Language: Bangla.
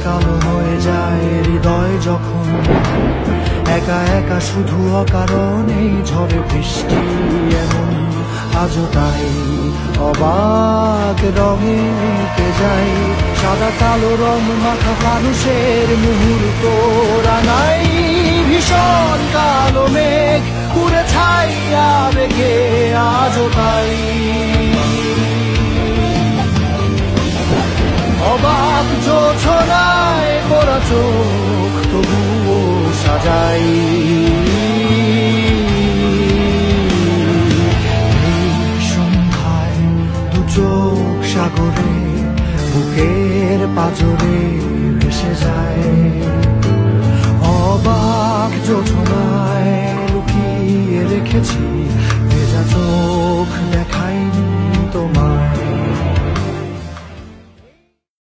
কালো হয়ে যায় হৃদয় যখন, একা একা শুধু অকারণেই ঝড়ে বৃষ্টি এমন। আজও তাই অবাক রঙে কে যাই, সাদা কালো রং মাখা মানুষের মুহূর্ত রাঙাই। ভীষণ কালো মেঘ পুরে ছাইয়া বেগে আজও তাই অবাক জোছনায় মোরা চোখ তবুও সাজাই। এই সন্ধ্যায় দু চোখ সাগরে বুকের পাজরে ভেসে যায়, অবাক জোছনায় লুকিয়ে রেখেছি ভেজা চোখ